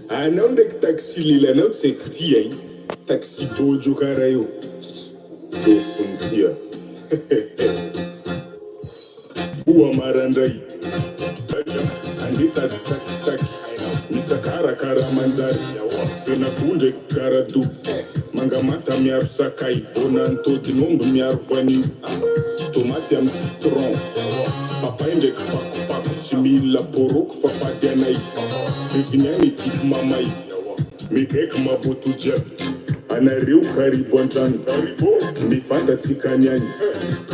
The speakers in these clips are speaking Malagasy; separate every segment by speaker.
Speaker 1: Anao ndraiky taxi lelanao tsy haiko ty ay. Taxi bojo karaha io. Dofony tia. Boa marandray. Andeha tady tsakitsaky. Mitsakarakara manjary. Fenak'o ndraiky karado. Mangamanta miaro sakay. Vonantodin'omby miaro vanio. Tomaty amy citron. Papay ndraiky pakopako. Tsy mila poroko fa fady anay. Reviniany tiky mamay. Mikaiky maboto jiaby. Anareo karibo an-trano. Mifantatsika niany.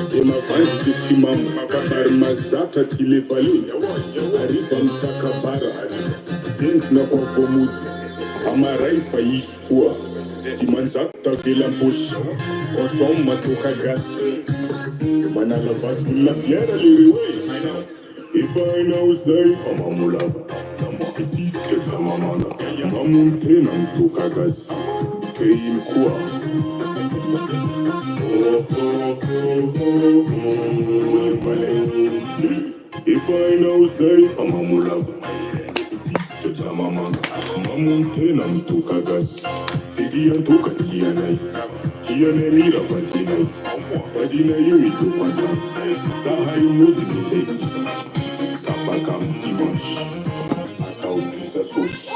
Speaker 1: De mavandy ze tsy mamakabary mazatra ty lefale. Ariva mitsakabara. Jenjina koa vomody. Amaray fa izy koa. Dimanjato tavela ambosy. Consomme matoka gasy. Manala vasolona biara lereo efa hainao zay fa mamolava. Itifitra tsy mamana. Mamono tena mitoka gasy. Ke iny koa. Efa hainao zay fa mamolava. Itifitra tsy mamana. Mamono tena mitoka gasy. Fedy antoka tianay. Tianay mira vadinay. Vadinay io mitoko an-trano. Zahay mody minday. Kabaka amy dimanche. Atao pizza sauce.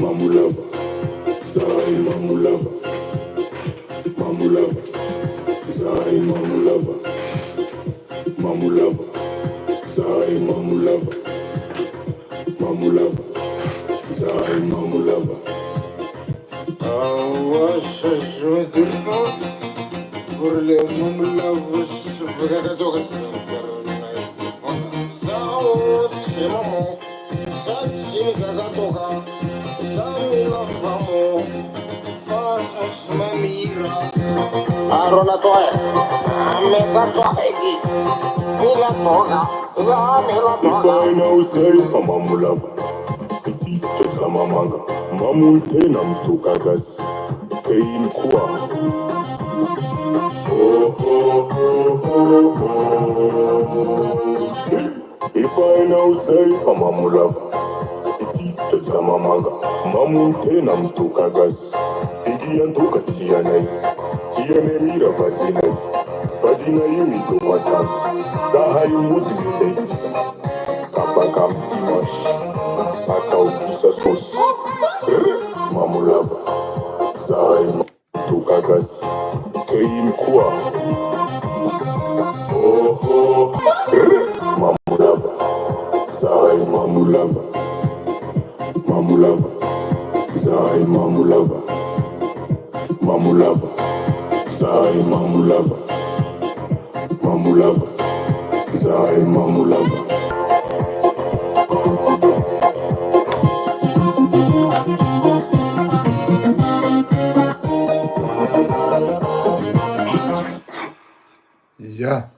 Speaker 1: Mamulava. Zahay mamulava. Mamulava. Zahay mamulava. Mamulava. Zahay mamulava. Mamulava. Zahay mamulava.
Speaker 2: Je veux dire quoi pour les mamoulavos, c'est maman, ça c'est gagatoka, ça c'est la femme, face ma mira. Arona toi, mesa toi, mira toga, ya mira toga.
Speaker 1: If I know say fa mamulava. Itifitra tsy mamanga. Mamono tena mitoka gasy. Ke iny koa. Efa hainao zay fa mamolava. Itifitra tsy mamanga. Mamono tena mitoka gasy. Fedy antoka tianay. Tianay mira vadinay. Vadinay io mitoko an-trano. Zahay mody minday. Kabaka amy dimanche. Atao pizza sauce. Mamolava. Zahay mitoka gasy. Ke iny koa. Mamulava. Zahay mamulava. Mamulava. Zahay mamulava. Mamulava. Zahay mamulava. Mamulava. Zahay mamulava.
Speaker 3: Ya.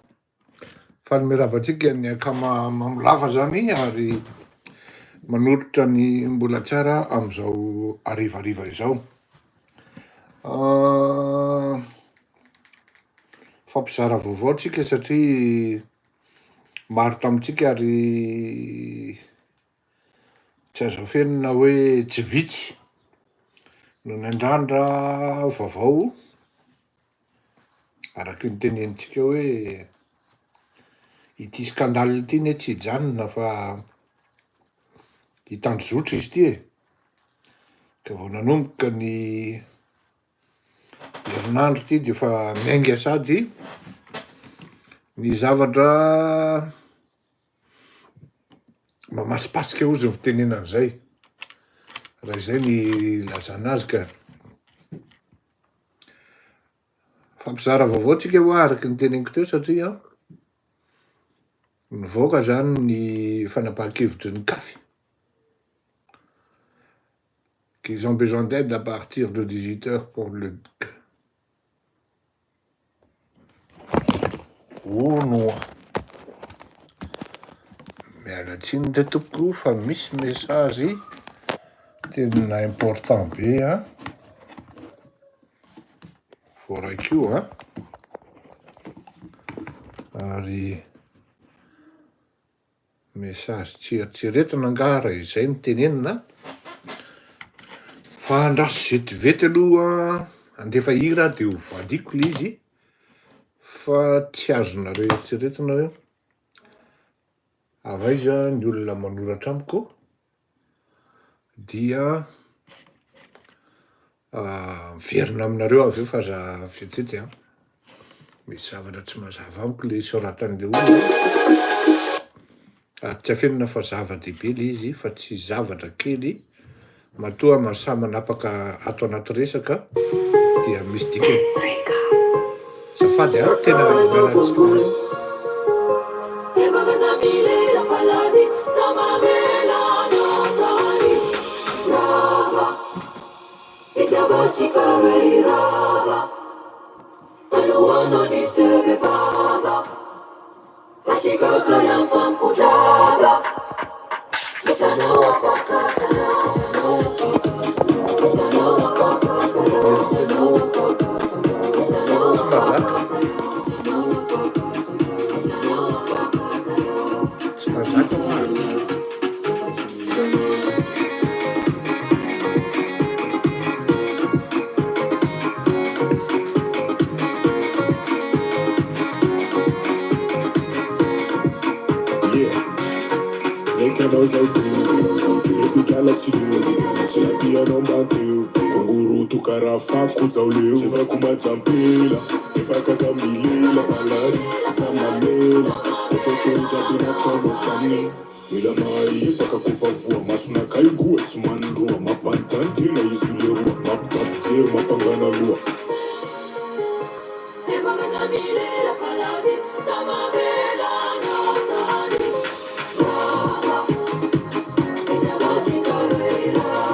Speaker 3: Fanimeravantsika ny akama mamolava zany ary manolotra ny mbola tsara am'izao arivariva izao. Fampizara vaovao tsika satria maro tamitsika ary tsy azo fenina hoe tsy vitsy no nandrandra vaovao araky ny tenenitsika hoe ity skandale ity ne tsy hijanona fa hitandrozotra izy ty e. Ka vao nanomboka ny herinandro ty de fa miainga sady ny zavatra mamasipasika ozy ny fitenenan'izay. Raha izay ny lazana azy ka fampizara vaovao tsika ho araky ny teneniko teo satria nivoaka zany ny fanapahan-kevitry ny kafy. Qu'ils ont besoin d'aide à partir de 18 heures pour le no miala tsiny le tompoko fa misy mesazy tena important be voaraiko ary mesazy tsieritseretina angara izay no tenenina fa andraso vetivety aloha andefa hira de ho valiko le izy fa tsy azonareo eritseretina hoe avaiza ny olona manoratra amiko dia miverina aminareo avy eo fa za vetivety misy zavatra tsy mazava amiko le soratan'le olona tsy afenina fa zava-dehibe le izy fa tsy zavatra kely matoa mahasahy manapaka ato anaty resaka dia misy dikany zafady tena
Speaker 1: Fako zao leo Cheva kumachampila Epaka za milila Valari za mamela Ochocho ujabi na tono kani Mila mai Paka kufavua Masuna kaigua Tumandrua Mapantan Tila izulerua Mapaptir Mapangana lua Epaka za milila Valari za mamela Notani Rava Ejavati karera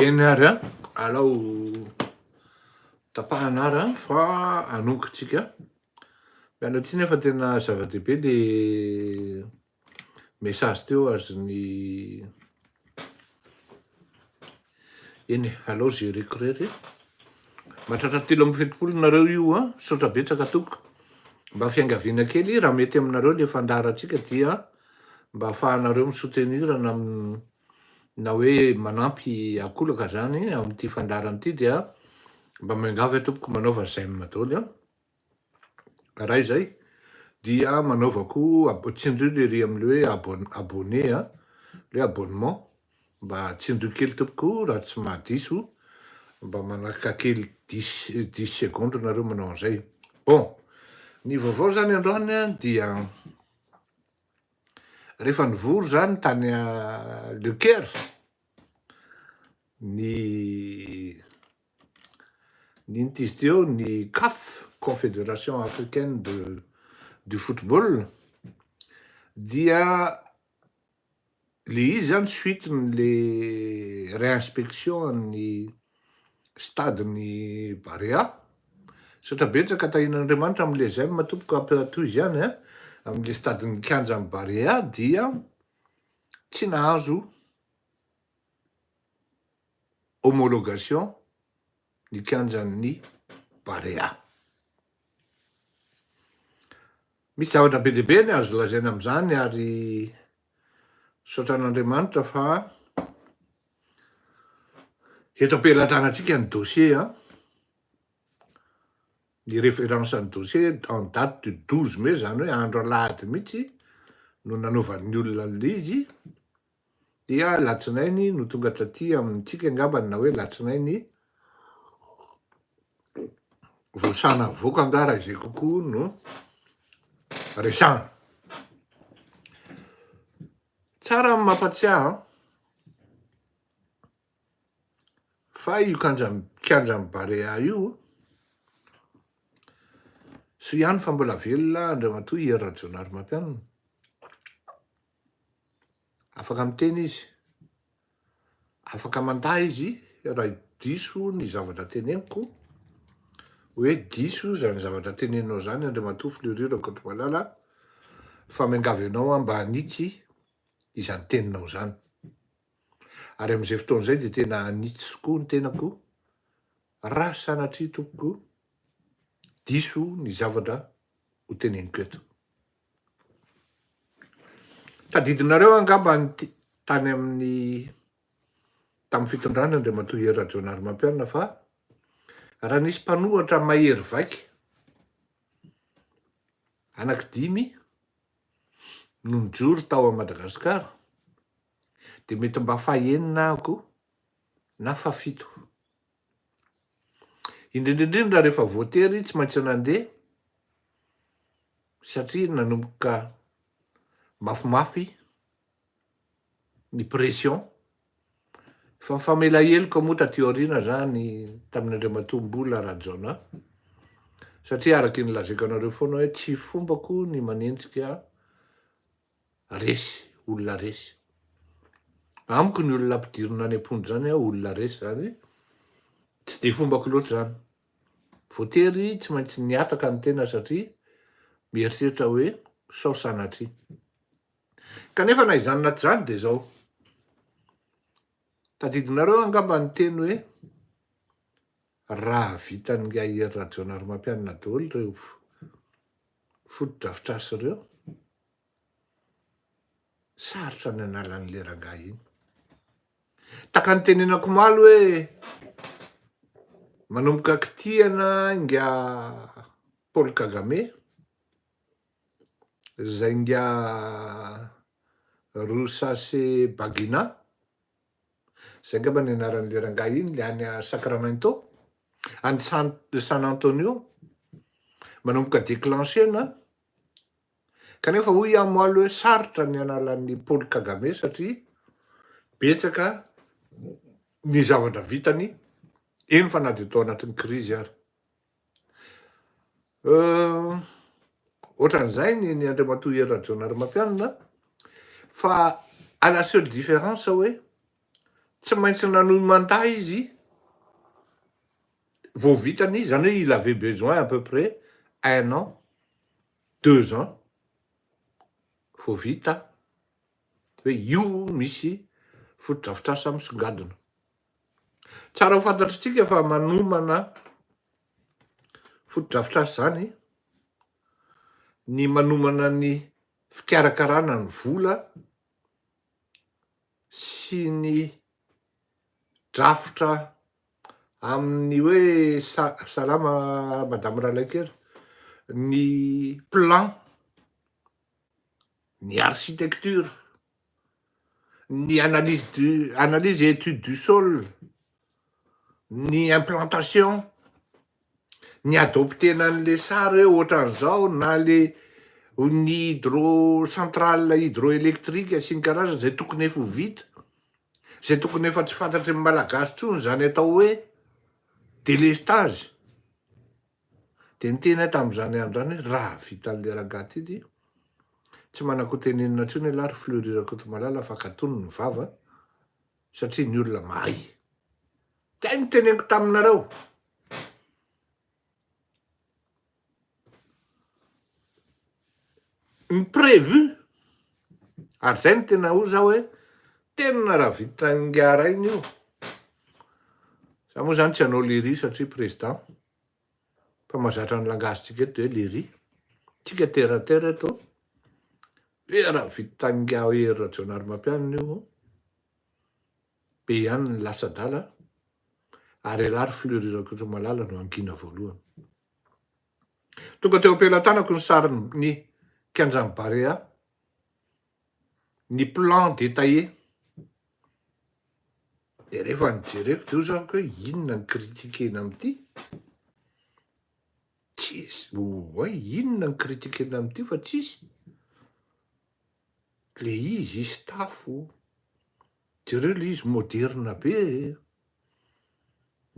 Speaker 3: Enara alao tapahanara fa anongotsika mianatsy nefa tena zava-dehibe le mesazy teo azony eny alao zeriko rery matratra telo amby fetopolo nareo io sotra betsaka toko mba fiangaviana kely raha mety aminareo le fandaratsika dia mba ahafahanareo misoutenirana na hoe manampy akolaka zany am'ty fandarana ty dia mba miangavy tompoko manaova j'aime daholo raha izay dia manaovako tsindrio le ry am'le hoe abonné le abonnement mba tsindrio kely tompoko raha tsy mahadiso mba manaka kely 10 seconde nareo manao an'izay bon ny vaovao zany androany dia rehefa nivory zany tany Le Caire ny nitizy teo ny CAF Confédération Africaine du Football dia le izy zany suiten'le réinspection ny stadiny Barea satria betsaka tahin'Andriamanitra am'le zay matomboka ampatoy izany am'le stadiny kianjany Barea dia tsy nahazo homologation ny kianjan'ny Barea. Misy zavatra be deabe ny azo lazaina am'zany ary sotran'Andriamanitra fa eto am-pelatranantsika ny dossier ny référence ny dossier en date du 12 mai zany hoe andro alahady mihitsy no nanovan'ny olona le izy dia latsinainy no tonga taty amintsika angambany na hoe latsinainy voasana voaka angara izay kokoa no resana. Tsara amin'ny mampatsiahy fa io kianjany Barea io so ihany fa mbola velona Andriamatoa Hery Rajaonarimampianina. Afaka miteny izy, afaka mandà izy raha diso ny zavatra teneniko hoe diso zany zavatra tenenao zany Andriamatoa Fleury Rakotomalala fa miangavy anao mba hanitsy izany teninao zany. Ary am'izay fotoan'izay de tena hanitsy tokoa ny tenako raha sanatria tompoko diso ny zavatra ho teneniko eto. Tadidinareo angamba tany tamin'ny fitondrana Andriamatoa Hery Rajaonarimampianina fa raha nisy mpanohatra mahery vaika anaky 5 no nijoro tao a Madagasikara de mety mba fahaenina ako na fafito. Indrindrindrindra rehefa voatery tsy maintsy nandeha satria nanomboka mafimafy ny pression fa famela heloka moa taty aoriana zany tamin'Andriamatoa Mbola Rajaona satria araky ny lazaiko anareo foana hoe tsy fombako ny manenjika resy olona resy. Amiko ny olona ampidirina any am-pondry zany olona resy zany tsy de fombako loatra zany. Voatery tsy maintsy niataka ny tena satria mieritreritra hoe sao sanatria. Kanefa na izany na tsy zany de zao. Tadidinareo angamba ny teny hoe raha vitan'ny Hery Rajaonarimampianina daholo reo foto-drafitr'asa reo, sarotra ny analan'le rangahy iny. Taka ny tenenako maly hoe manomboka kitihana inga Paul Kagame zay inga Rusase Bagina zay angamba ny anaran'le rangahy iny le any a Sacramento any San Antonio manomboka déclenchena kanefa hoy amoaly hoe sarotra ny analan'ny Paul Kagame satria betsaka ny zavatra vitany eny fa na de tao anatin'ny krizy ary. Ohatran'izay ny Andriamatoa Hery Rajaonarimampianina fa à la seule différence hoe tsy maintsy nanohy mandà izy vao vitany zany hoe il avait besoin à peu près 1 an 2 ans vao vita hoe io misy foto-drafitr'asa misongadina. Tsara ho fantatritsika fa manomana foto-drafitr'asa zany ny manomana ny fikarakarana ny vola sy ny drafitra amin'ny hoe salama madame Ralaikery ny plan, ny architecture, ny analyse et étude du sol, ny implantation, ny adoptena an'le sary hoe ohatran'izao na le ny hydrocentrale hydroélectrique sy ny karazany zay tokony efa ho vita, zay tokony efa tsy fantatry ny malagasy tsony zany atao hoe délestage. De ny tena tamin'izany andro zany hoe raha vitan'le rangahy ty tsy manako tenenina ntsony lary fleurirako to malala fa katony ny vava satria ny olona mahay. Zay ny teneniko taminareo. Ny prévu ary zay ny tena ho zaho hoe tena raha vitangara iny io. Za moa zany tsy hanao lery satria président fa mahazatra ny langazintsika eto hoe lery. Tsika terre eto be raha vitanga hery Rajaonary Mampianina io be ihany ny lasa-dala ary lary fleurirako to malala no angina voalohany. Tonga teo ampelantanako ny sarin'ny Kianjano Barea, ny plan détaillé. De rehefa nijereko teo zao hoe inona ny kritikena amity? Tsisy hoe inona ny kritikena amity fa tsisy. Le izy stafo, jereo le izy moderna be,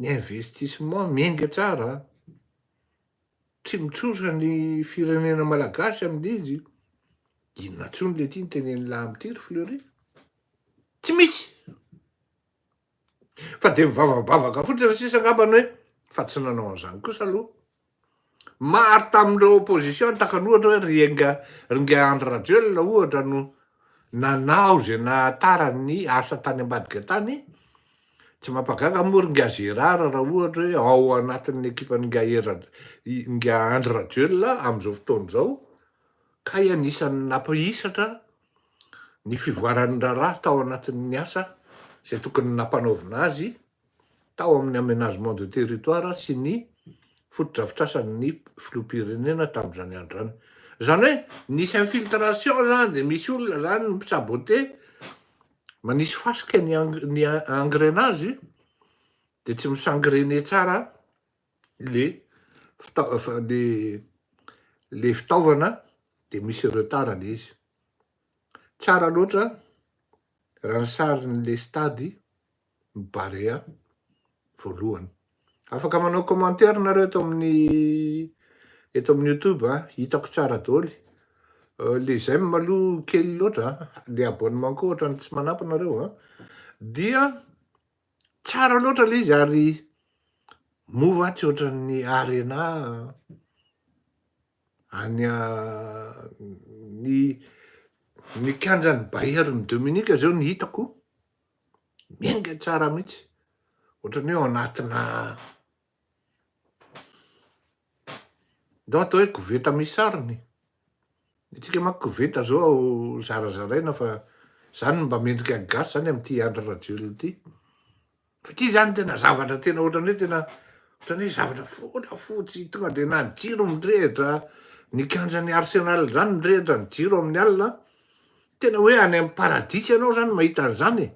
Speaker 3: ny investissement miainga tsara, tsy mitsosa ny firenena malagasy amin'izy. Inona tsony le ty ny tenen'la amity ry Fleury? Tsy misy. Fa de mivavabavaka fotsiny sisa angambany hoe fa tsy nanao an'izany kosa aloha. Maro tamin'ireo opposition takany ohatra hoe Ringa Andry Rajoelina ohatra no nanao zay natarany asa tany ambadika tany. Tsy mampagaga moa Ringa Gérard raha ohatra hoe ao anatin'ny ekipan'ny Ringa Andry Rajoelina amin'izao fotoana izao, ka anisan'ny nampahisatra ny fivoaran'ny raharaha tao anatin'ny asa zay tokony nampanaovina azy tao amin'ny aménagement de territoire sy ny fotodrafitrasan'ny filoham-pirenena tamin'izany andro zany. Zany hoe nisy infiltration zany de misy olona zany misabote, manisy fasika ny engrenage de tsy misangrene tsara le fitaovana de misy retard le izy. Tsara loatra raha ny sarin'le stady Barea voalohany. Afaka manao commentaire nareo eto amin'ny YouTube, hitako tsara daholo. Le zay maloha kely loatra, le abonnement koa ohatra ny tsy manampy nareo dia tsara loatra le izy ary mova tsy ohatra ny arena any ny kianjan'ny Bahery ny Dominika zao ny hitako miainga tsara mihitsy. Ohatrany hoe ao anatina ndao atao hoe koveta misy sariny. Itsika manko koveta zao zarazaraina fa zany mba mendrika gasy zany am'ty Andry Rajoelina ty. Fa ty zany tena zavatra tena ohatrany hoe zavatra fotsy tonga de na ny jiro mirehitra, ny kianjan'ny Arsenal zany mirehitra ny jiro amin'ny alina. Tena hoe any amin'ny paradisy ianao zany mahita an'izany.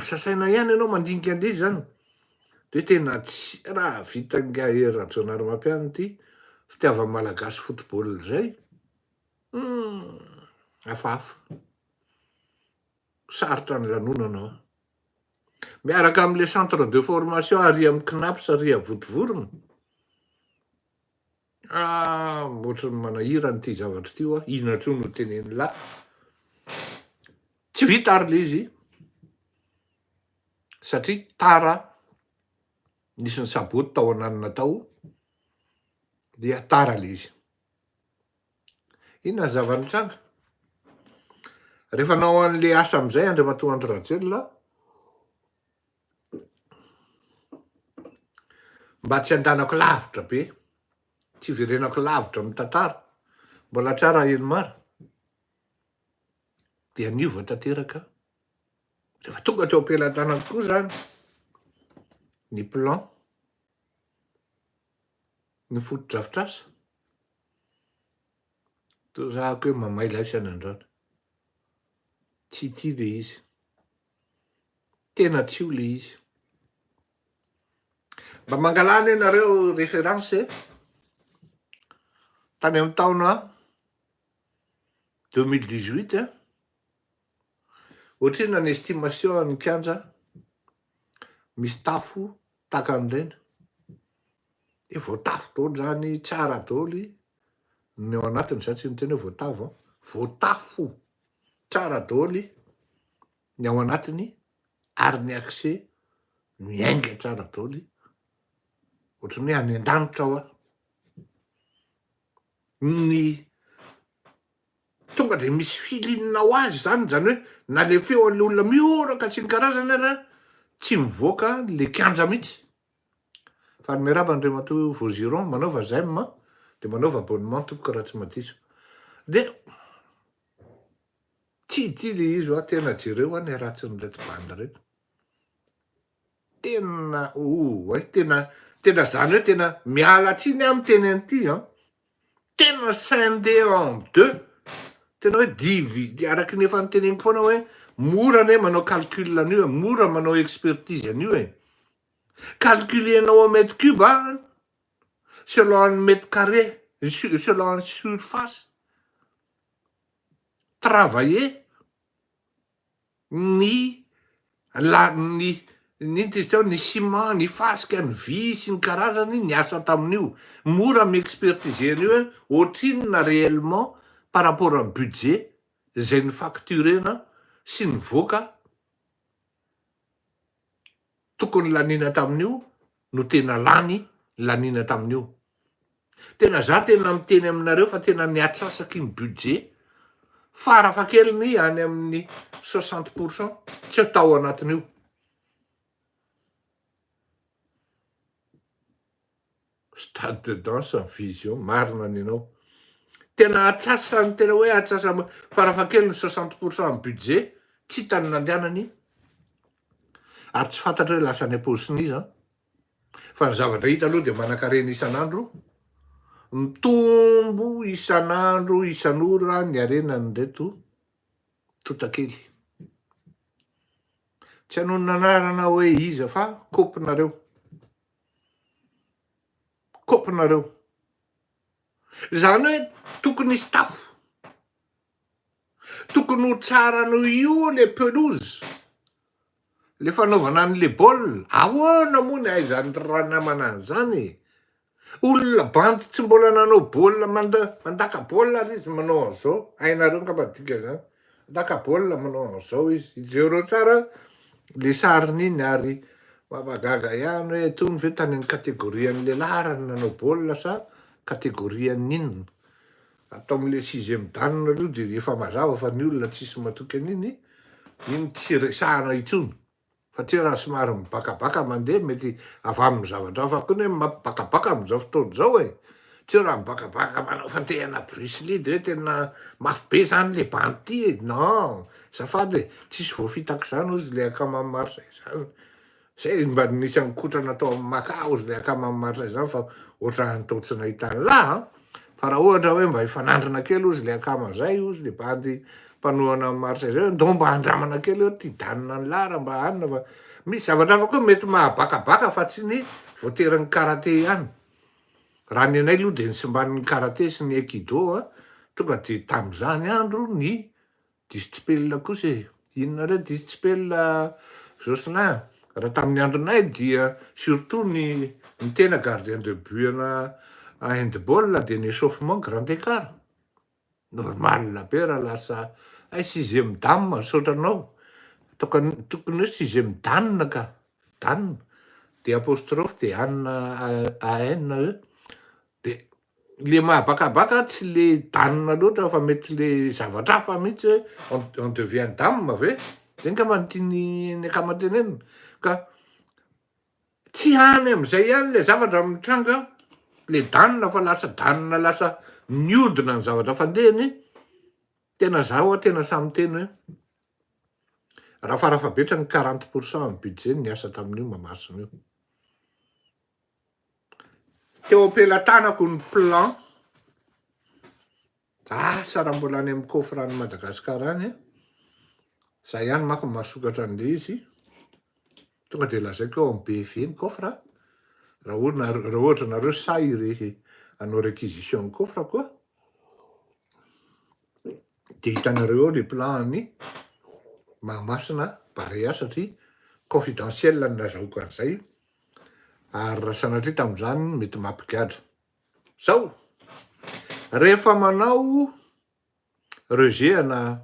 Speaker 3: Sasaina ihany ianao mandinika an'izy zany. De tena tsy raha vitanga hery Rajaonary Mampianina ty fitiavan'ny malagasy football zay. Hafahafa. Sarotra ny lanonana. Miaraka amin'le centre de formation ary amin'ny CNAPS ary Votovorona. Ohatrany manahirana ty zavatra ty inona tsony no tenen'ny lahy. Tsy vita ary le izy satria tara nisy ny saboty tao ananina tao dia tara le izy. Inona ny zava-nitranga? Rehefa nao an'le asa am'izay Andriamatoa Andry Rajoelina mba tsy andanako lavitra be, tsy verenako lavitra amin'ny tantara, mbola tsara eny mara dia niova tanteraka. Rehefa tonga teo ampelantanako koa zany ny plan, ny fotodrafitrasa, to zahako hoe mamay laisana andrano. Tsy ty le izy, tena tsy io le izy. Mba mangalany ianareo référence tany amin'ny taona 2018 ohatrina ny estimation ny kianja misy tafo takan'ireny. E voatafo daholo zany tsara daholo ny ao anatiny zay tsy ny teny hoe voatavo voatafo tsara daoly ny ao anatiny ary ny accès miainga tsara daoly ohatrany hoe any an-danitra ao ny tonga de misy filinina ho azy zany hoe na le feo an'le olona mioraka sy ny karazany ara tsy mivoaka le kianja mihitsy fa ny miaraba Andriamatoa Vaugiron manaova zem de manaova abonnement tompoka raha tsy madiso de tsy ty le izy oa tena jereo ny ratsiny reto banda reto tena tena zany hoe tena miala tsiny amy teny an'ity tena scindé en deux tena hoe divide araky ny efa nyteneniko foana hoe mora ne manao calcul an'io mora manao expertise an'io calculenao en mètre cube selon un mètre carré selon une surface travailler ny ny ciment ny fasika ny vy sy ny karazany ny asa tamin'io mora miexpertise an'io ohatrinona réellement par rapport amy budget zay ny facturena sy ny voaka tokony lanina tamin'io no tena lany lanina tamin'io tena za tena miteny aminareo fa tena niatsasaky ny budget farafakeliny any amin'ny 60% tsy atao anatin'io stade de danse en vision marina ninao tena atsasany tena hoe atsasa farafakeliny 60% amy budget tsy tany nandehanany ary tsy fantatra hoe lasa ny aposiny izy fa ny zavatra hita aloha de manan-karena isan'andro mitombo isan'andro isan'ora ny arenany reto totakely tsy hanony nanarana hoe iza fa kopinareo zany hoe tokony stafo tokony ho tsara no io le pelouse le fanaovana an'le baolina ahoana moa ny aizany raha namana zany olona bandy tsy mbola nanao baolina mandaka baolina ary izy manao an'izao hainareo nkamadika zany mandaka baolina manao an'izao izy ijereo tsara le sarin'iny ary mamagaga ihany hoe tony ve tany amin'ny kategorian'ny lehilahy raha nanao baolina sa kategorian'inona atao am'le 6e dan aloha de efa mazava fa ny olona tsisy matoky an'iny iny tsy resahana itsony fa tsy raha somary mibakabaka mandeha mety avy amin'ny zavatra hafa koa hoe mampibakabaka am'izao fotoana zao tsy raha mibakabaka manao fantehana Bruce Lee de hoe tena mafy be zany le bandy non zafady tsisy voafitaka zany ozy le akama Marseille zany zay mba nisy ankotrana atao amin'ny Macao ozy le akama Marseille zany fa ohatrany tao tsy nahita an'lahy fa raha ohatra hoe mba hifanandrina kely ozy le akama zay ozy le bandy mpanohana Marseille zay ndo mba handramana kely eo ty danina ny lara mba hanina fa misy zavatra hafa koa mety mahabakabaka fa tsy ny voateran'ny karate ihany raha ny anay aloha de nisimban'ny karate sy ny aikido tonga de tam'izany andro ny discipline kosa inona re discipline Jocelyn raha tamin'ny andronay dia surtout ny tena gardien de but ana handball de ny échauffement grand écart normal be raha lasa 6e dan sotranao tokony hoe 6e dan ka dan de apostrophe de an eo de le mahabakabaka tsy le dan loatra fa mety le zavatra hafa mihitsy on devient dame ve zay ka mantiny ny akamatenenina ka tsy hany am'izay ihany le zavatra mitranga le danina fa lasa danina lasa miodina ny zavatra fandehany tena zao tena samy teny hoe raha farafabetra ny 40% amy budget ny asa tamin'io mamasina io teo ampelantanako ny plan asa raha mbola any amin'ny coffre any Madagasikara any zay ihany manko mahasokatra an'le izy tonga de lazaiko eo amy BFE ny coffre raha ohatra nareo say re hanao réquisition ny coffre koa de hitanareo le plan ny Mahamasina Barea satria confidentiel ny nazahoako an'izay ary raha sanatria tam'izany mety mampigadra zao Rehefa manao rejet na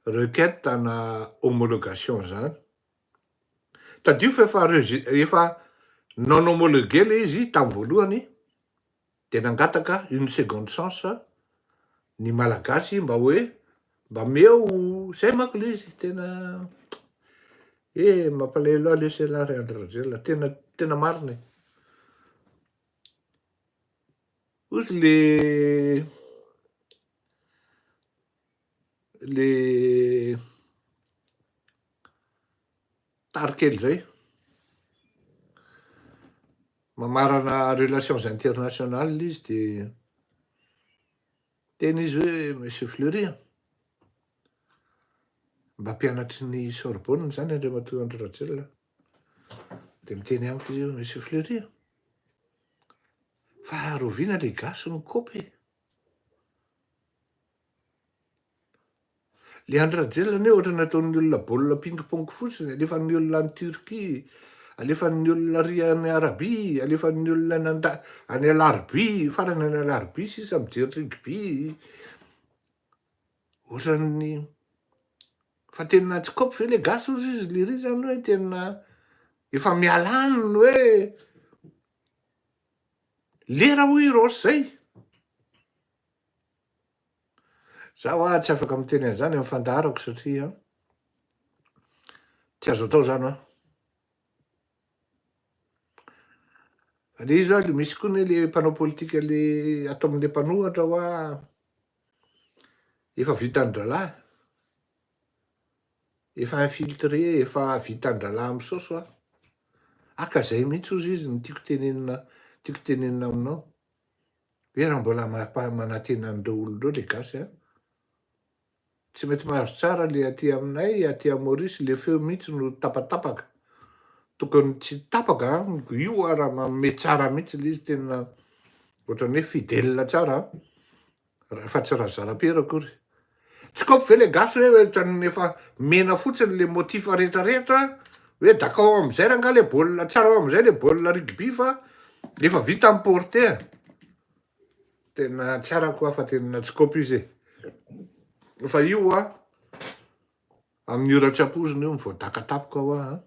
Speaker 3: requête na homologation zany. Tadio fa efa non homologué le izy tamin'ny voalohany, de nangataka une seconde chance ny malagasy mba hoe mba meo zay manko le izy tena mampalahelo le Selary Andry Rajoelina tena marina. Ozy le tarikely zay mamarana relations internationales izy de tena izy hoe Monsieur Fleury mba mpianatry ny Sorbonne zany Andriamatoa Andry Rajoelina, de miteny amiko izy Monsieur Fleury fa roviana le gasy ny kopy. Le Andry Rajoelina ne ohatra nataon'ny olona baolina ping-pong fotsiny, alefan'ny olona any Turquie, alefan'ny olona ry any Arabia, alefan'ny olona any Alarby, farany any Alarby sisa mijery rugby. Ohatran'ny fa tena tsy kopy ve le gasy ozy izy le ry zany hoe tena efa mialany hoe lera hoy Ross zay. Zaho tsy afaka miteny an'izany amin'ny fandaharako satria tsy azo atao zany fa le izy le misy koa le mpanao politika le atao amin'le mpanohatra hoa efa vitan-dralahy, efa infiltré, efa vitan-dralahy amin'ny saoso aka zay mihitsy ozy izy no tiako tenenina aminao hoe raha mbola manantena an'ireo olondreo le gasy tsy mety mahazo tsara le aty aminay aty Maurice le feo mihitsy no tapatapaka, tokony tsy tapaka io raha manome tsara mihitsy le izy tena ohatran'ny hoe fidèle tsara fa tsy raha zara-piera akory. Tsy kopy ve le gasy hoe ohatran'ny efa mena fotsiny le motif rehetrarehetra hoe d'accord am'izay raha nga le baolina tsara ao am'izay le baolina rugby fa efa vita importé. Tena tsara koa fa tena tsy kopy izy fa io amin'ny ora-tsapoziny io mivoadakatapoka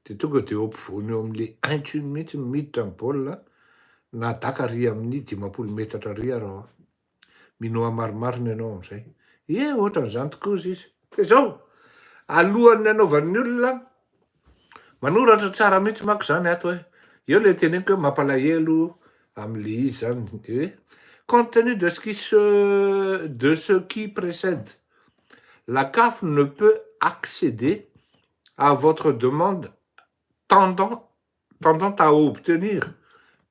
Speaker 3: de tonga de ampovoany eo amin'le incune mihitsy miditra ny baolina na daka ry amin'ny 50 metatra ry arao minoa marimarina ianao am'izay. Ohatran'izany tokoa izy fa zao alohan'ny anaovan'ny olona manoratra tsara mihitsy manko zany ato hoe eo le teneniko hoe mampalahelo am'le izy zany hoe compte tenu de ce qui précède, la CAF ne peut accéder à votre demande tendant à obtenir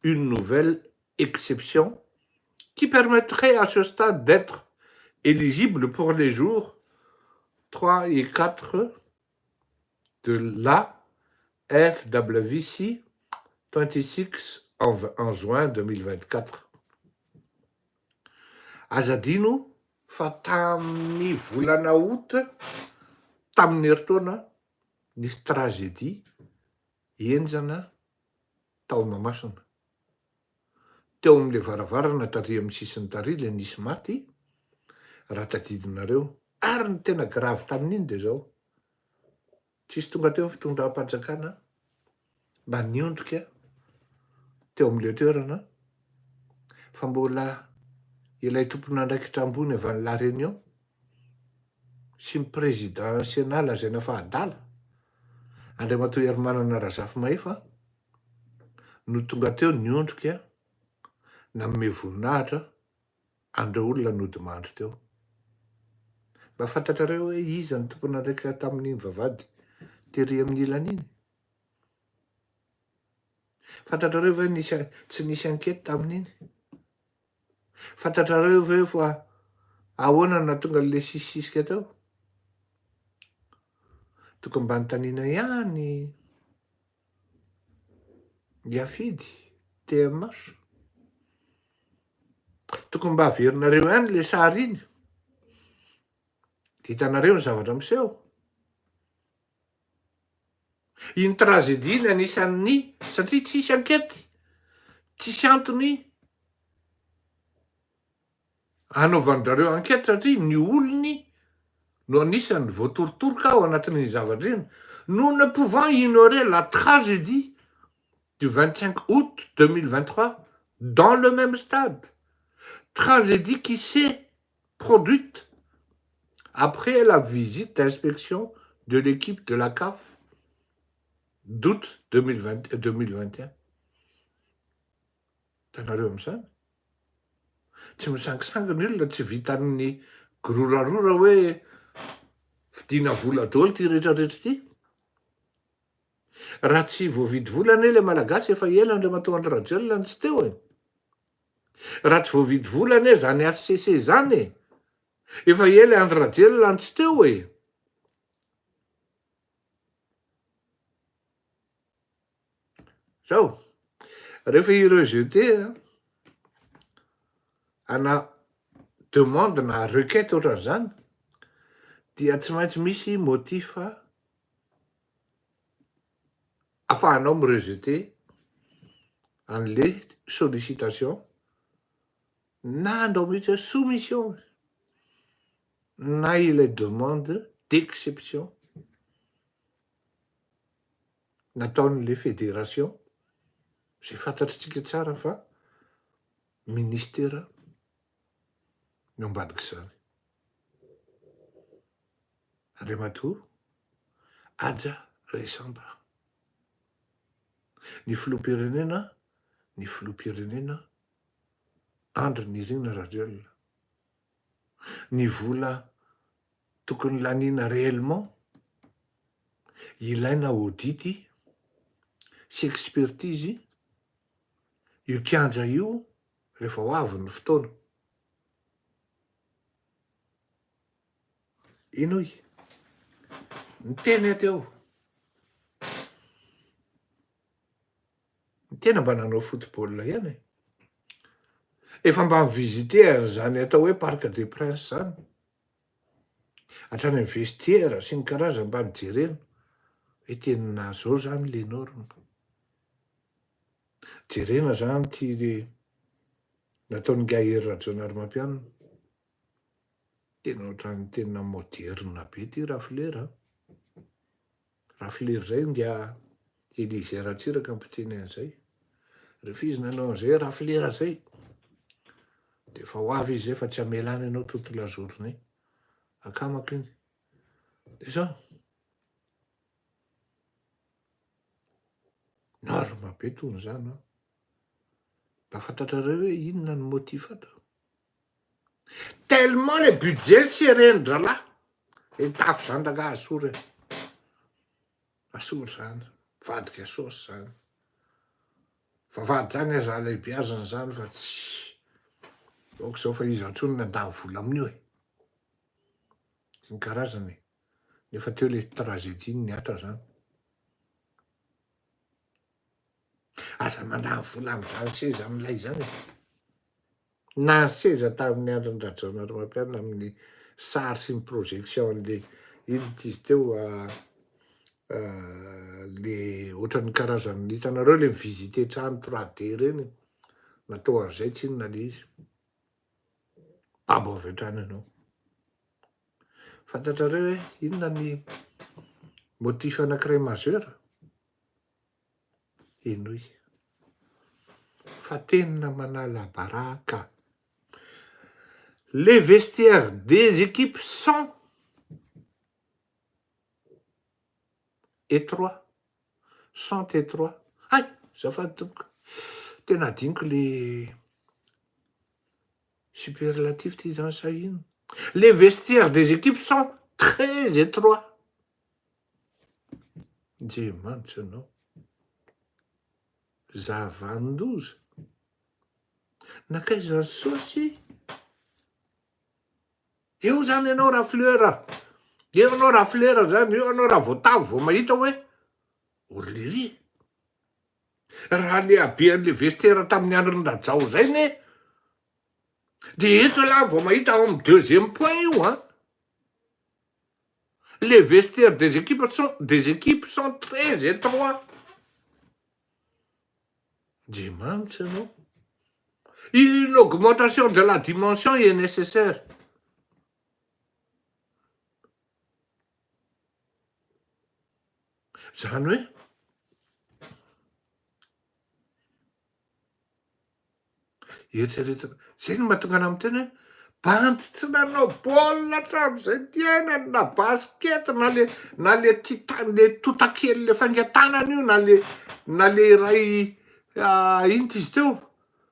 Speaker 3: une nouvelle exception qui permettrait à ce stade d'être éligible pour les jours 3 et 4 de la FWC 26 en juin 2024. Azadino fa tamin'ny volana août tamin'ny heritaona nisy tragédie enjana tao Mahamasina. Teo amin'le varavarana tary amin'ny sisiny tary le nisy maty raha tadidinareo ary ny tena grave tamin'iny de zao tsisy tonga teo fitondram-panjakana mba niondrika teo amin'le toerana fa mbola ilay tompon'andraikitra ambony avy any La Réunion sy ny président sénat lazaina fa adala Andriamatoa Hermanana Razafy-Mahefa no tonga teo niondrika nanome voninahitra andreo olona nodimandry teo. Mba fantatrareo hoe iza ny tompon'andraikitra tamin'iny vavady tery amin'ny ilan'iny. Fantatrareo hoe tsy nisy enquête tamin'iny. Fantatrareo ve fa ahoana na tonga le sisisika teo? Tokony mba nitaniana ihany Yafidy, TMH. Tokony mba averinareo ihany le sary iny. Hitanareo ny zavatra miseho. Iny tragédie iny anisan'ny satria tsisy enquête, tsisy antony anaovan'drareo enquête satria ny olony no anisany voatorotoroka ao anatin'ny zavatra iny. Nous ne pouvons ignorer la tragédie du 25 août 2023 dans le même stade. Tragédie qui s'est produite après la visite d'inspection de l'équipe de la CAF d'août 2021. Tanareo am'izany. Tsy misangisangy ny olona tsy vitan'ny gororarora hoe vidina vola daholo ty rehetrarehetra ty. Raha tsy voavidy volana le malagasy efa ela Andriamatoa Rajoelina tsy teo e. Raha tsy voavidy volana zany HCC zany e. Efa ela Andry Rajoelina tsy teo e. Zao, rehefa irejeté ana demande na requête ohatran'izany dia tsy maintsy misy motifa ahafahanao mirejeté an'le sollicitation na andao mihitsy soumission na ilay demande d'exception nataon'le fédération zay fantatritsika tsara fa ministera no ambadika izany. Andriamatoa aja resambra. Ny filoham-pirenena Andry Nirina Rajoelina. Ny vola tokony laniana réellement ilaina audity sy expertise io kianja io rehefa ho avy ny fotoana. Inoy ny teny ateo ny tena mba nanao football ihany e. Efa mba mivizite an'izany atao hoe Parc des Princes zany. Hatrany amin'ny vestiaire sy ny karazany mba nijerena hoe tena zao zany le norme. Jerena zany ty nataon'ny Gahery Rajaonarimampianina. Tena ohatran'ny tena moderna be ty Raflera. Raflera zay ngia Élysée Ratsiraka ampiteny an'izay. Rehefa izy nanao an'izay Raflera zay de fa ho avy izy zay fa tsy amelany ianao toute la journée. Akamako iny. De zao. Norma be tony zany. Mba fantatrareo hoe inona ny motif atao. Tellement le budget serré ndrala. E tafy zany daga asory. Asory zany. Vadika sosy zany. Fa vady zany aza lehibiazana zany fa tsy. Oka zao fa izy antsony nandany vola amin'io e. Sy ny karazany. Nefa teo le tragédie niatra zany. Aza mandany vola amin'izany seza amin'ilay zany. Na seza tamin'ny Andry Rajoelina amin'ny sary sy ny projection an'le ino tizy teo le ohatran'ny karazany hitanareo le mivisité trano 3D reny. Natao an'izay tsy inona le izy. Babo avy hatrany ianao. Fantatrareo hoe inona ny motif anankiray majeur? Inoy. Fa tena manala baraka. Les vestiaires des équipes sont étroits. Sont étroits. Ay, zafady tompoko. Tena adiniko le superlatif ty zany sahiny. Les vestiaires des équipes sont très étroits. Jemantsy anao. Zavandoza. Nakaiza ny sosy. Eo zany ianao Raflera. Eo anao Raflera zany. Eo anao raha voatavo vao mahita hoe Orlery. Raha le abean'le vestiaire tamin'ny Andry Rajao zay ne. De eto là vao mahita ao amin'ny deuxième point io hein. Les vestiaires des équipes sont très étroits. Dimanche, non? Une augmentation de la dimension est nécessaire. Zany hoe eritreretana zay no mahatonga ana amin'ny tena hoe bandy tsy nanao baolina hatramin'izay tiainany na baskety na le le totakely le faingan-tanana io na le ray ino ty izy teo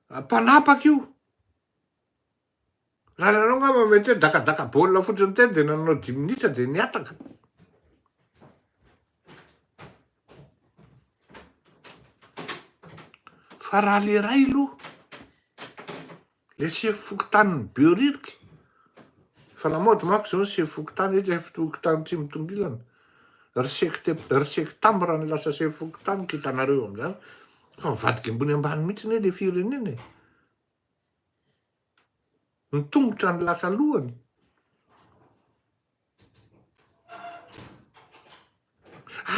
Speaker 3: mpanapaka io. Raha nanao ngamba mety hoe dakadaka baolina fotsiny teny de nanao 10 minitra de niataka. Fa raha le ray aloha le sefo fokontany bioririka fa lamody manko zao sefo fokontany ety fokotany tsy mitongilana riseko tambra ny lasa sefo fokontany kitanareo am'izany fa mivadika ambony ambany mihitsy ne le firenena ny tongotra ny lasa lohany.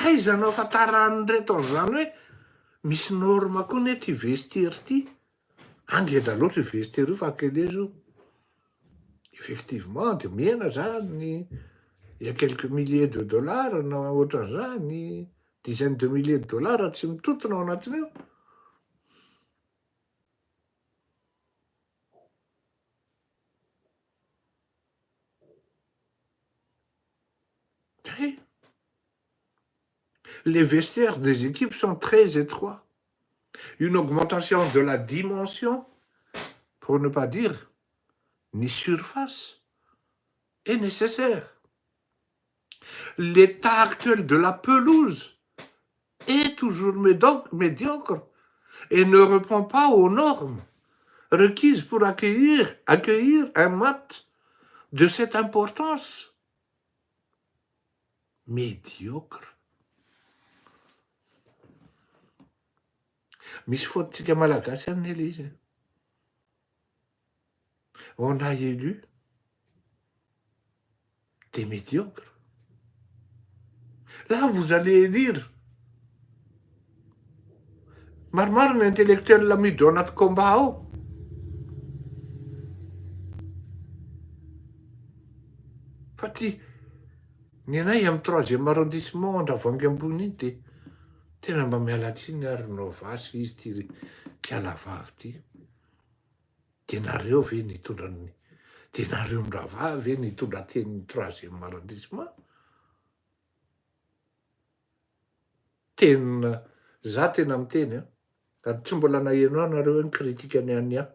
Speaker 3: Aizanao afantaran'ny reto an'izany hoe misy norme koa ne ty vestiaire ty. Angeda loatra io vestiaire io fa akelezy io. Effectivement, de miena zany, il y a quelques milliers de dollars na ohatran'izany, dizaines de milliers de dollars tsy mitotona ao anatin'io. Les vestiaires des équipes sont très étroits. Une augmentation de la dimension, pour ne pas dire ni surface, est nécessaire. L'état actuel de la pelouse est toujours médiocre et ne répond pas aux normes requises pour accueillir un match de cette importance. Médiocre. Misy faute-tsika malagasy any ele izy. On a élu des médiocres. Là, vous allez élire maromaro ny intellectuel miditra ao anaty combat ao. Fa ty ny anay amin'ny 3e arrondissement Andravoahangy ambony iny de tena mba miala tsiny ary novasy izy ty kialavavy ty. Denareo ve nitondra denareo Ndravavy ve nitondra teny 3e arrondissement? Tena za tena miteny ary tsy mbola naheno anareo ny kritikany any aho.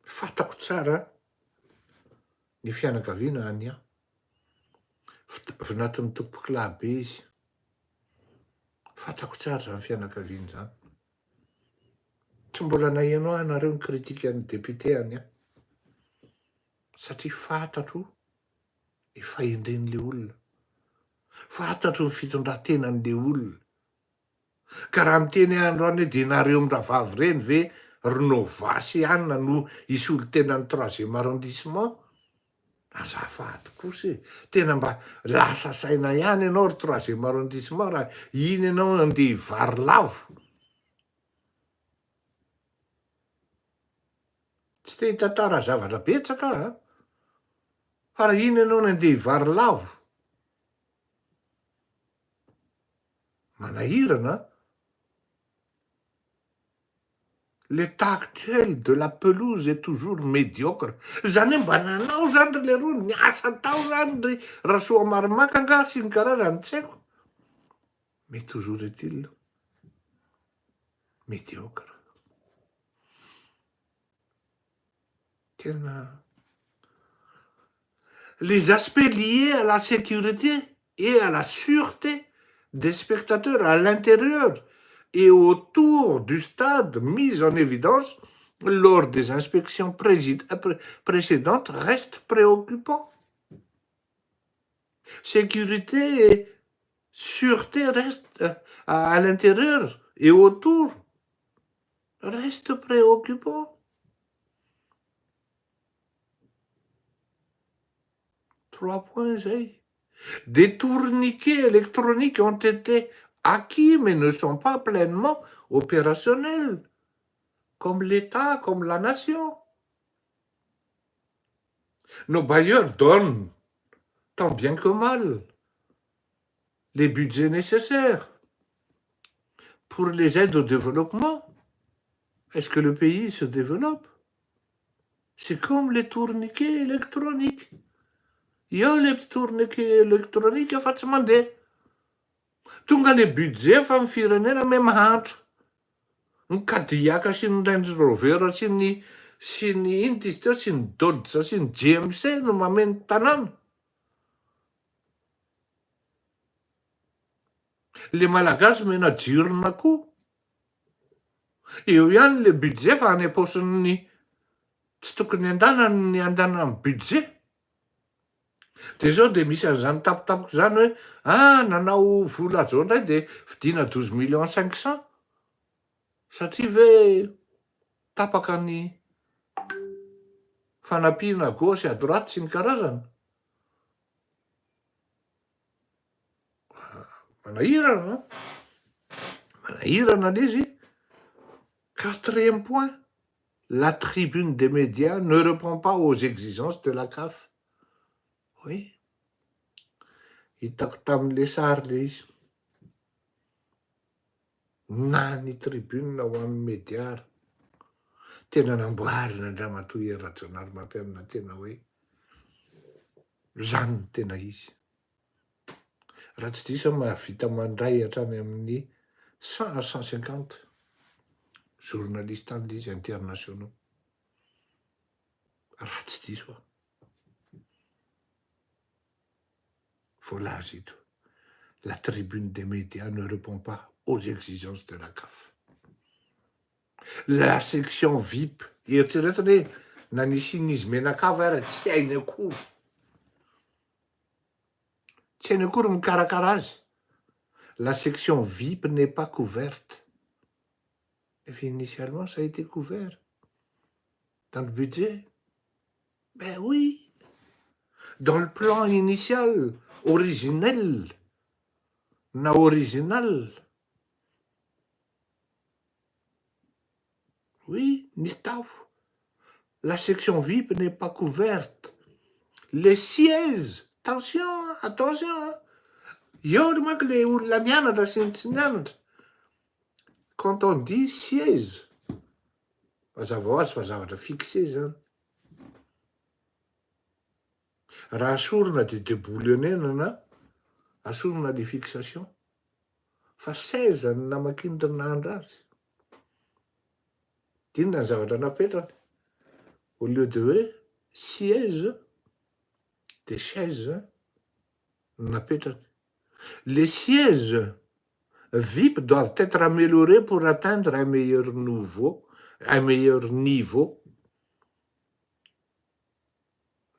Speaker 3: Fatako tsara ny fianakaviana any aho. Anatin'ny tompokilabe izy. Fatako tsara zany fianakaviana zany. Tsy mbola naheno anareo ny kritikany député any aho. Satria fantatro ny fahendren'le olona. Fantatro ny fitondrantenan'le olona. Ka raha miteny androany hoe denareo Ndravavy reny ve renovasy anina no isolo tenany 3e arrondissement? Azafady kosa e. Tena mba lasa saina ihany ianao ry 3e arrondissement raha iny ianao andeha hivary lavo. Tsy te hitantara zavatra betsaka fa raha iny ianao andeha hivary lavo. Manahirana. L'état actuel de la pelouse est toujours médiocre. Zany hoe mba nanao zany ry leroa niasa tao zany ry Rasoa Marimaka nga sy ny karazany tsy haiko. Mais toujours est-il médiocre. Les aspects liés à la sécurité et à la sûreté des spectateurs à l'intérieur et autour du stade mis en évidence lors des inspections précédentes restent préoccupants. Sécurité et sûreté restent à l'intérieur et autour restent préoccupants. Trois points, des tourniquets électroniques ont été acquis mais ne sont pas pleinement opérationnels. comme l'État, comme la nation. Nos bailleurs donnent, tant bien que mal, les budgets nécessaires pour les aides au développement. Est-ce que le pays se développe? C'est comme les tourniquets électroniques. Io le tourniquets électroniques efa tsy mandeha. Tonga le budget fa ny firenena me mahantra. Ny Kadiaka sy ny Range Rover sy ny ino izy teo sy ny Dodge sy ny GMC no mameno tanàna. Le malagasy mena jirona koa. Eo ihany le budget fa any am-paosin'ny tsy tokony ny andana amin'ny budget. De zao de misy an'izany tapitapiko zany hoe nanao vola zao ndray de vidina 12 millions 500. Satria ve tapaka ny fanampiana gauche à droite sy ny karazany. Manahirana l'izy. 4e point, la tribune des médias ne répond pas aux exigences de la CAF. Oui. Hitako tamin'le sary le izy. Na ny tribune ho amin'ny média. Tena namboarina Andriamatoa Hery Rajaonarimampianina tena hoe zany no tena izy. Raha tsy diso mahavita mandray hatrany amin'ny 100 à 150 journalistes an'izy internationaux. Raha tsy diso. Voalaza ito. La tribune des médias ne répond pas aux exigences de la CAF. La section VIP, eritreretiny hoe na nisy menakava ary tsy hainy akory. Tsy hainy akory mikarakara azy. La section VIP n'est pas couverte. Et initialement, ça a été couvert dans le budget. Ben oui. Dans le plan initial, originel, original. Oui, Nistaf. La section VIP n'est pas couverte. Les sièges, attention. Io manko le olona nianatra sy ny tsy nianatra. Quand on dit siège, mazava ho azy fa zavatra fixé zany. Raha asorina de déboulonnena na asorina les fixations. Fa 16 ny namakindrinandra azy. Dinona ny zavatra napetrany. Au lieu de hoe siège, des chaises napetrany. Les sièges VIP doivent être améliorés pour atteindre un meilleur niveau.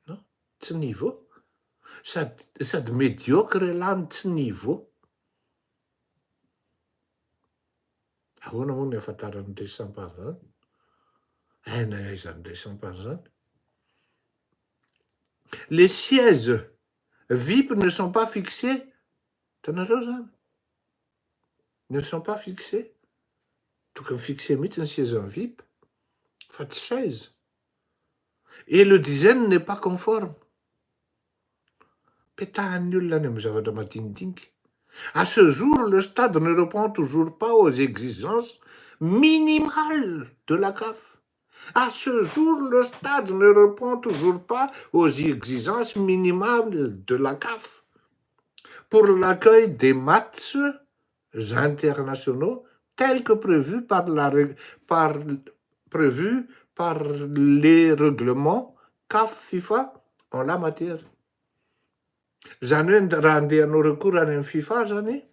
Speaker 3: Non, tsy niveau. Sady médiocre lany tsy niveau. Ahoana moa ny ahafantaran'ny resam-pary zany? Aina aizan'ny resam-pary zany? Les sièges VIP ne sont pas fixés. Tanareo zany? Ne sont pas fixés. Tokony fixé mihitsy ny siège en VIP. Fa tsy 16. Et le design n'est pas conforme. Pétahan'ny olona any amin'ny zavatra madinidinika. À ce jour, le stade ne répond toujours pas aux exigences minimales de la CAF. À ce jour, le stade ne répond toujours pas aux exigences minimales de la CAF pour l'accueil des matchs internationaux tels que prévus par les règlements CAF FIFA en la matière. Zany hoe raha andeha hanao recours any amin'ny FIFA zany,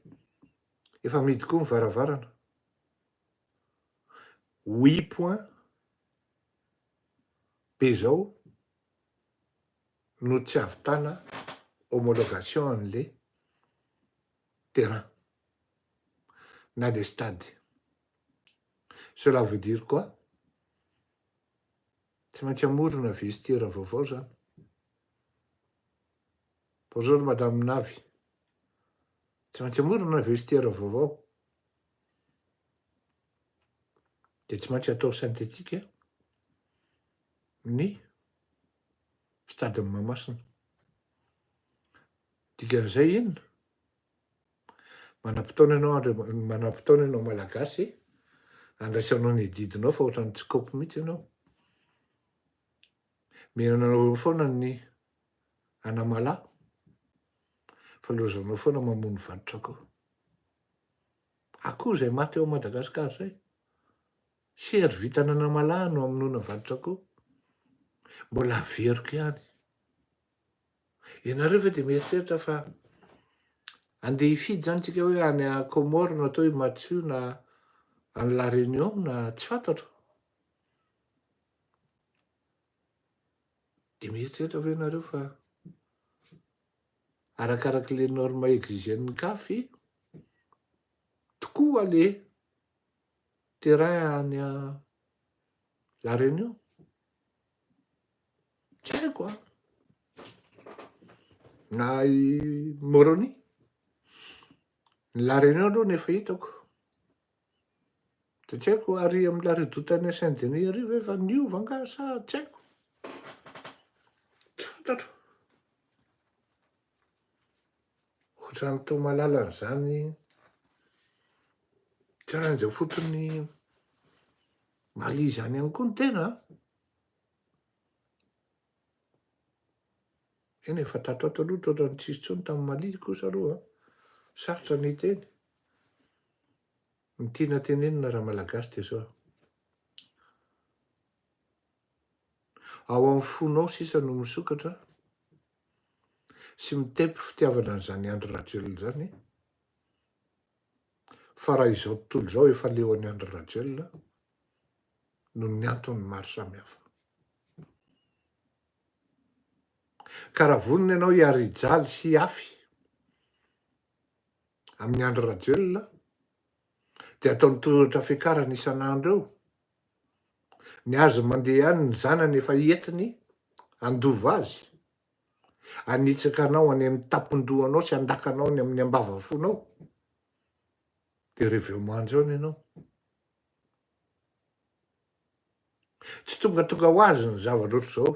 Speaker 3: efa midy koa ny varavarana. 8 points be zao no tsy ahavitana homologation an'le terrain na le stade. Cela veut dire quoi? Tsy maintsy amorona vestiaire vaovao zany. Bonjour Madame Navy. Tsy maintsy amorona vestiaire vaovao. dia tsy maintsy atao syntetika ny stadin'ny Mahamasina. Dikan'izay inona? Manam-potoana ianao malagasy, andraisanao ny didinao fa ohatran'ny tsy kaopy mihitsy ianao. Mihinanao foana ny anamalaho, fa lozanao foana mamono vato-tsakao. Akoho zay maty eo Madagasikara zay, sery vitana anamalaho no amonoana vato-tsakao, mbola averiko ihany. Ianareo ve dia mieritreritra fa andeha hifidy zany tsika hoe any Comore na atao hoe Mathieu na any La Réunion na tsy fantatro? Dia mieritreritra ve ianareo fa arakaraky le norme exigen'ny CAF tokoa le terrain any La Réunion? Tsy haiko a. Na i Moroni? Ny La Réunion aloha nefa hitako. Dia tsy haiko ary amin'la redoutany Saint-Denis ary ve fa niova nga sa tsy haiko? Tsy fantatro. Ohatrany tao malala an'izany tsy raha an'izao fotony Mali zany ihany koa ny tena. Eny efa tatoato aloha ohatrany tsisy intsony tamin'ny Mali kosa aloha. Sarotra ny teny. Ny tiana tenenina raha malagasy dia zao. Ao amin'ny fonao sisa no misokatra sy mitepy fitiavana an'izany Andry Rajoelina zany, fa raha izao tontolo izao efa leo an'i Andry Rajoelina no ny antony maro samihafa. Ka raha vonona ianao hiary-jaly sy hiafy amin'ny Andry Rajoelina dia ataony tohatra fiakarana isan'andro eo. Ny azo mandeha ihany ny zanany efa entiny andova azy, anitsaka anao any amin'ny tapon-dohanao sy andakanao any amin'ny ambava-fonao, dia rehefa eo mandro ianao. Tsy tonga ho azy ny zavatra ohatr'izao.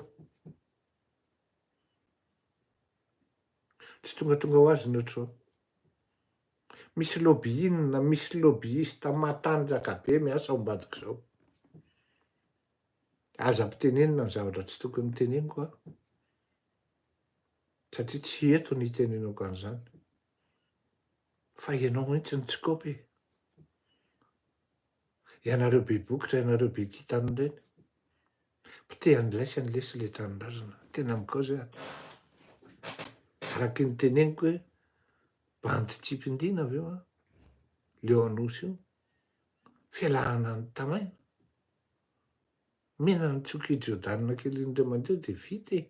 Speaker 3: Tsy tonga ho azy ny ohatr'izao. Misy lobbying, misy lobbyiste matanjaka be miasa ao ambadika izao. Aza mpitenenina ny zavatra tsy tokony teneniko a, satria tsy eto ny tenenako an'izany. Fa ianao mihitsy ny tsy kaopy. Ianareo be bokotra, ianareo be tia tanindreny. Pite an'ilay lesy le tanindrazana. Tena mikaozy aho. Araky ny teneniko hoe bandy tsipindina avy eo a, leo anosy io, fialahana ny tamaina. Mena ny tsoky Jôdanina kely indray mandeha dia vita e.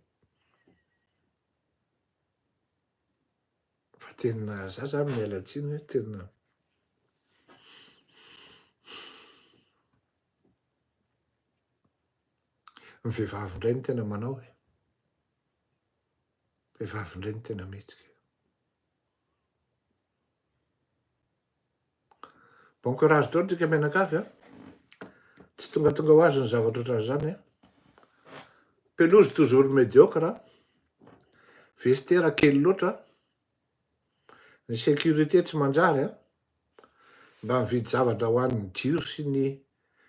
Speaker 3: Fa tena za miala tsiny hoe tena ny vehivavy indray ny tena manao e. Vehivavy indray ny tena mihetsika. Bon courage daholo tsika mianakavy a. Tsy tonga ho azy ny zavatra ohatran'izany a. Pelouse toujours médiocre, vestiaire kely loatra, ny sécurité tsy manjary a, mba mividy zavatra ho an'ny jiro sy ny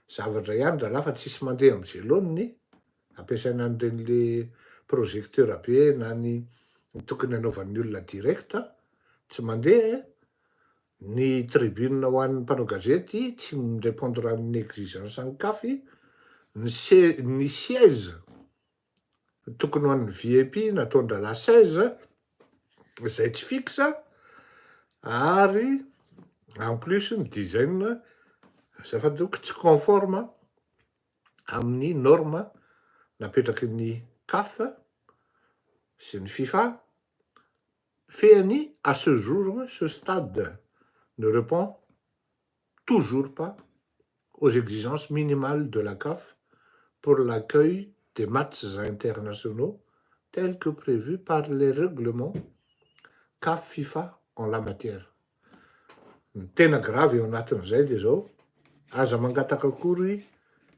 Speaker 3: zavatra ihany da lafa tsisy mandeha amin'izay laoniny, ampiasaina an'ireny projecteur be na ny tokony anaovan'ny olona direkta, tsy mandeha. Ny tribune ho an'ny mpanao gazety tsy mirépondre amin'ny exigence ny CAF, ny siège tokony ho an'ny VIP natondra la 16 izay tsy fixe, ary en plus ny design zava-doka tsy conforme amin'ny norme napetraky ny CAF sy ny FIFA. Fehany à ce jour, ce stade ne répond toujours pas aux exigences minimales de la CAF pour l'accueil des matchs internationaux tels que prévus par les règlements CAF-FIFA en la matière. Tena grave eo anatin'izay dia zao aza mangataka akory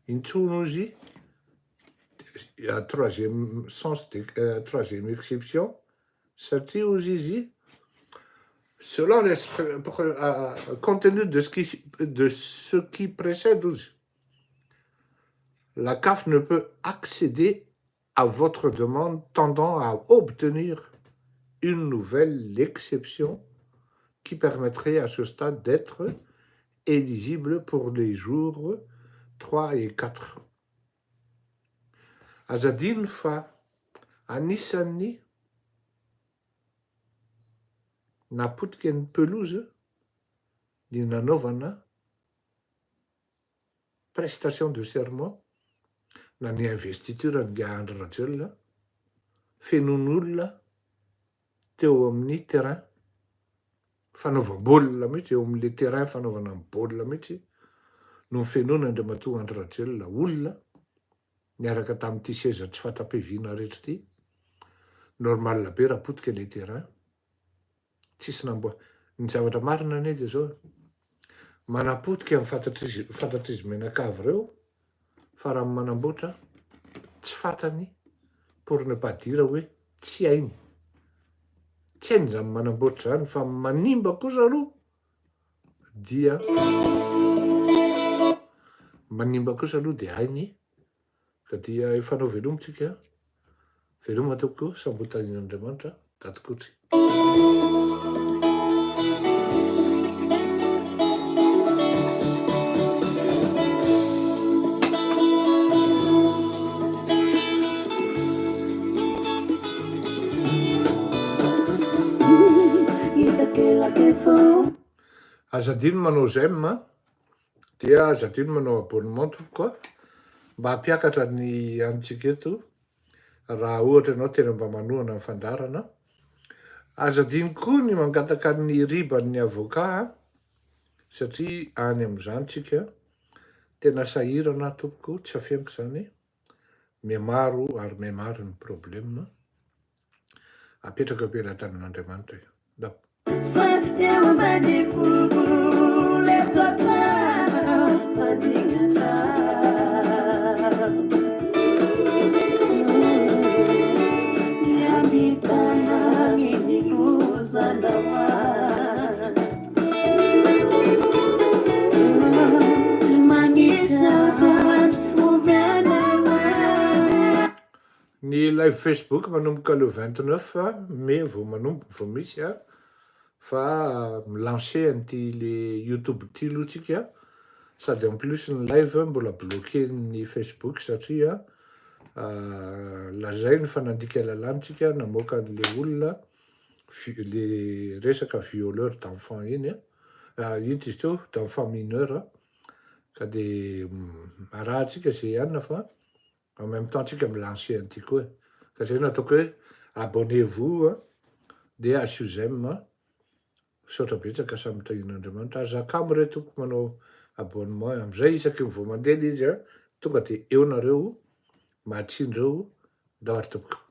Speaker 3: intsono izy troisième sens troisième exception satria ozy izy selon compte tenu de ce qui précède ozy la CAF ne peut accéder à votre demande tendant à obtenir une nouvelle exception qui permettrait à ce stade d'être éligible pour les jours 3 et 4. Azadino fa anisan'ny napotika ny pelouse ny nanaovana prestation de serment na ny investiture ny Andry Rajoelina fenon'olona teo amin'ny terrain fanaovam-baolina mihitsy eo amin'le terrain fanaovana ny baolina mihitsy no fenona Andriamatoa Andry Rajoelina olona niaraka tamin'ity seza tsy fatam-piviana rehetra ity normal be raha potika le terrain tsisy namboa ny zavatra marina anie dia zao manapotika amin'ny fantatr'izy menakavy reo fa raha manamboatra tsy fantany pour ne pas dire hoe tsy hainy tsy hainy zany manamboatra zany fa manimba kosa aloha dia manimba kosa aloha dia hainy ka dia efa anao velomontsika veloma tokoa sambotanin'Andriamanitra dadikotry azadino manao j'aime dia azadino manao abonnement tokoa mba hampiakatra ny antsika eto raha ohatra ianao tena mba manohana ny fandarana azadino koa ny mangataka ny riban'ny avocat satria any amin'izany tsika tena sahirana tompoko tsy afianko zany miamaro ary miamaro ny problème apetraka am-pelantanan'Andriamanitra da ny live Facebook manomboka le 29 mai vao manomboka vao misy fa milancer an'ity le YouTube ty aloha tsika sady en plus ny live mbola bloqué ny Facebook satria lazay ny fanandika lalàntsika namoaka an'le olona le resaka violeur d'enfant iny iny izy teo d'enfant mineur ka de arahantsika zay ihany fa en même temps tsika milancer an'ity koa ka zay nataoko hoe abonnez-vous de asio j'aime saotra betsaka samy tahin'Andriamanitra azakamo re toko manao abonnement am'izay isaky ny vao mandeha izy tonga de eo nareo mahatsindreo da ohatra tompoko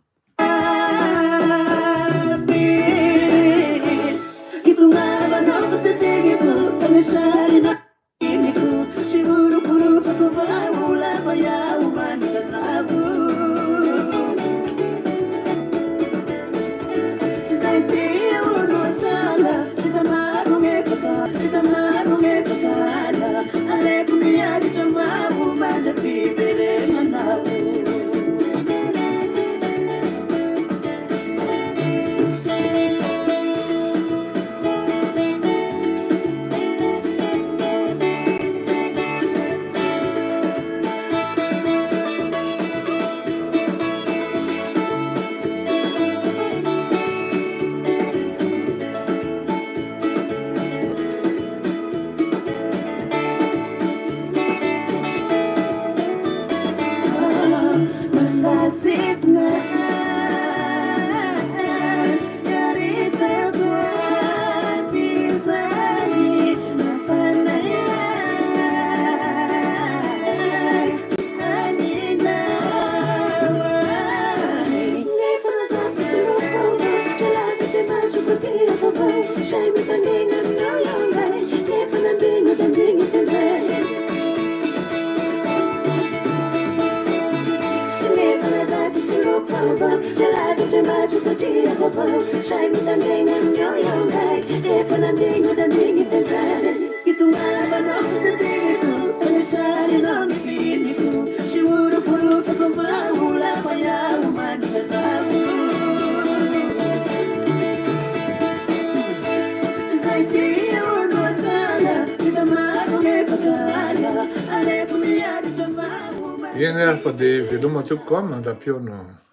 Speaker 3: Ieny ary fa dia veloma tokoa mandra-piono